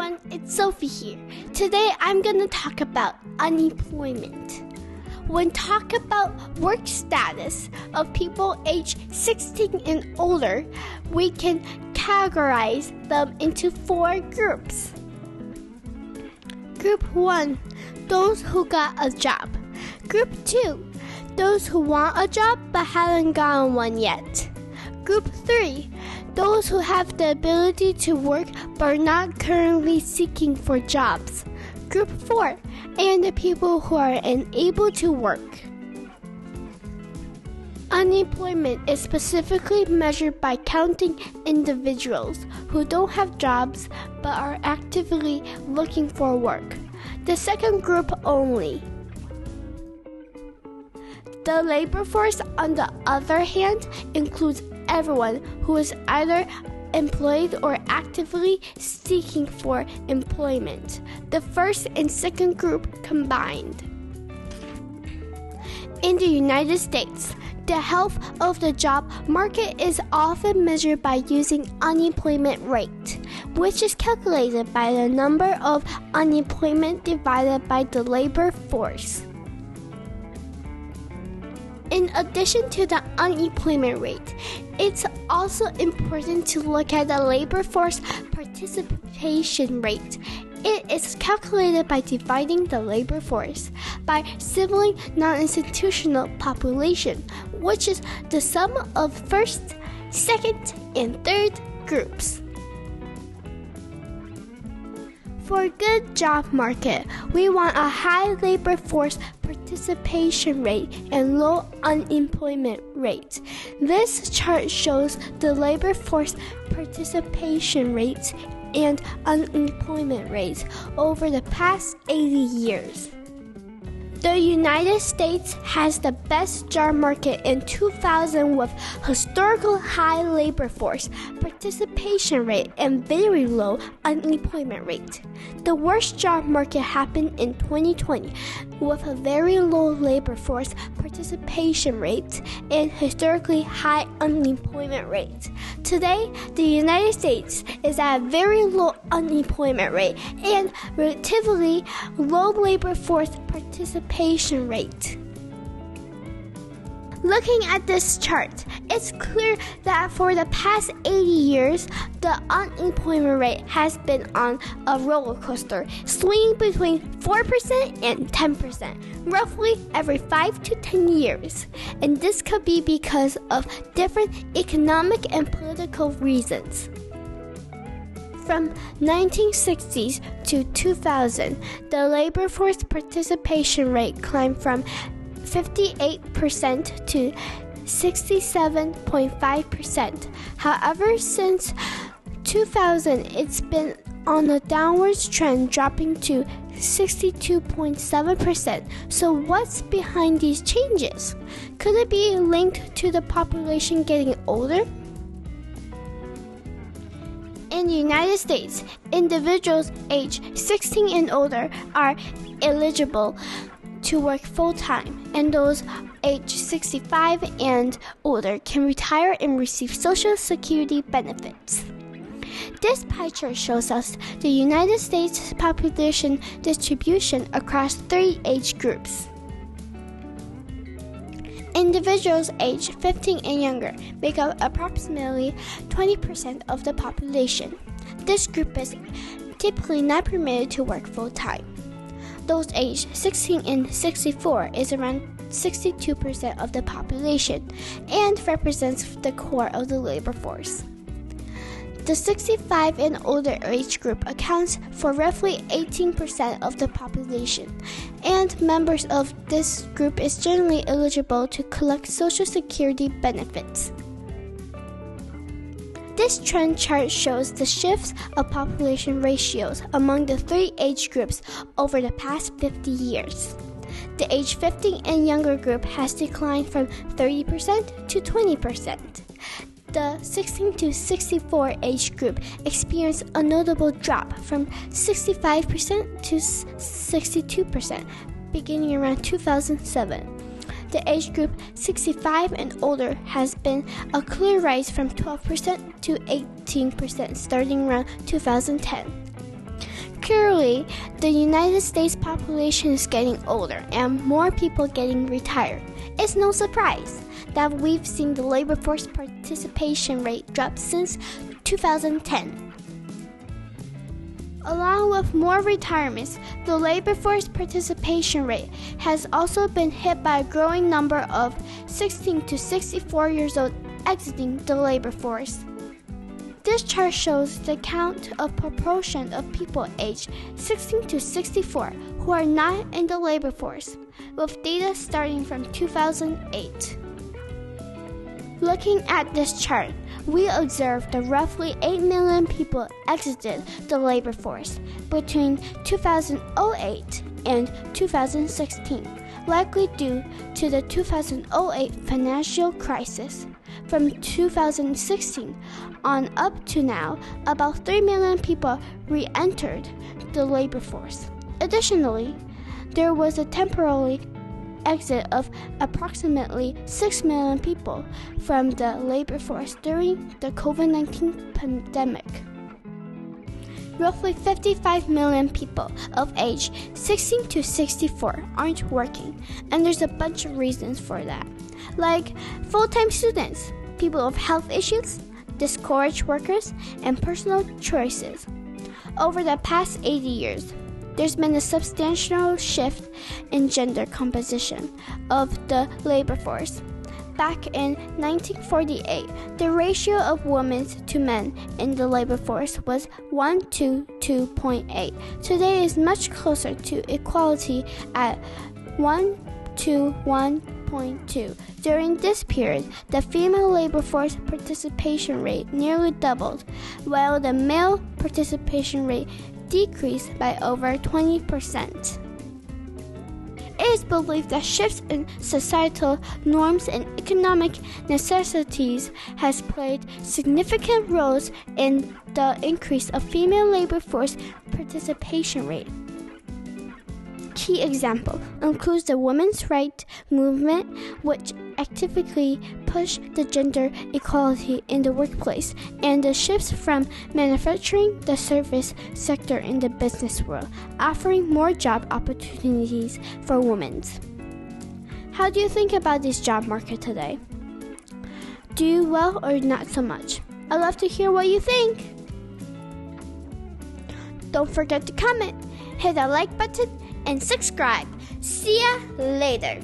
everyone, it's Sophie here. Today I'm going to talk about unemployment. When talk about work status of people aged 16 and older, we can categorize them into 4 groups. Group 1, those who got a job. Group 2, those who want a job but haven't gotten one yet. Group 3, those who have the ability to work but are not currently seeking for jobs. Group 4, and the people who are unable to work. Unemployment is specifically measured by counting individuals who don't have jobs but are actively looking for work. The second group only. The labor force, on the other hand, includes everyone who is either employed or actively seeking for employment. The first and second group combined. In the United States, the health of the job market is often measured by using unemployment rate, which is calculated by the number of unemployment divided by the labor force. In addition to the unemployment rate, it's also important to look at the labor force participation rate. It is calculated by dividing the labor force by civilian non-institutional population, which is the sum of first, second, and third groups. For a good job market, we want a high labor force participation rate and low unemployment rate. This chart shows the labor force participation rates and unemployment rates over the past 80 years. The United States has the best job market in 2000 with historical high labor force participation rate and very low unemployment rate. The worst job market happened in 2020 with a very low labor force participation rate and historically high unemployment rate. Today, the United States is at a very low unemployment rate and relatively low labor force participation rate. Looking at this chart, it's clear that for the past 80 years, the unemployment rate has been on a roller coaster, swinging between 4% and 10%, roughly every 5 to 10 years. And this could be because of different economic and political reasons. From 1960s to 2000, the labor force participation rate climbed from 58% to 67.5%. However, since 2000, it's been on a downward trend, dropping to 62.7%. So what's behind these changes? Could it be linked to the population getting older? In the United States, individuals aged 16 and older are eligible to work full-time, and those aged 65 and older can retire and receive Social Security benefits. This pie chart shows us the United States population distribution across 3 age groups. Individuals aged 15 and younger make up approximately 20% of the population. This group is typically not permitted to work full-time. Those aged 16 and 64 is around 62% of the population and represents the core of the labor force. The 65 and older age group accounts for roughly 18% of the population, and members of this group is generally eligible to collect Social Security benefits. This trend chart shows the shifts of population ratios among the 3 age groups over the past 50 years. The age 15 and younger group has declined from 30% to 20%. The 16 to 64 age group experienced a notable drop from 65% to 62%, beginning around 2007. The age group 65 and older has been a clear rise from 12% to 18% starting around 2010. Clearly, the United States population is getting older and more people getting retired. It's no surprise that we've seen the labor force participation rate drop since 2010. Along with more retirements, the labor force participation rate has also been hit by a growing number of 16 to 64 years old exiting the labor force. This chart shows the count of proportion of people aged 16 to 64 who are not in the labor force, with data starting from 2008. Looking at this chart, we observed that roughly 8 million people exited the labor force between 2008 and 2016, likely due to the 2008 financial crisis. From 2016 on up to now, about 3 million people re-entered the labor force. Additionally, there was a temporary exit of approximately 6 million people from the labor force during the COVID-19 pandemic. Roughly 55 million people of age 16 to 64 aren't working, and there's a bunch of reasons for that, like full-time students, people with health issues, discouraged workers, and personal choices. Over the past 80 years, there's been a substantial shift in gender composition of the labor force. Back in 1948, the ratio of women to men in the labor force was 1 to 2.8. Today is much closer to equality at 1 to 1.2. During this period, the female labor force participation rate nearly doubled, while the male participation rate decreased by over 20%. It is believed that shifts in societal norms and economic necessities has played significant roles in the increase of female labor force participation rate. Key example includes the women's rights movement, which actively pushed the gender equality in the workplace, and the shifts from manufacturing the service sector in the business world, offering more job opportunities for women. How do you think about this job market today? Do you well or not so much? I'd love to hear what you think. Don't forget to comment, hit that like button, and subscribe. See ya later.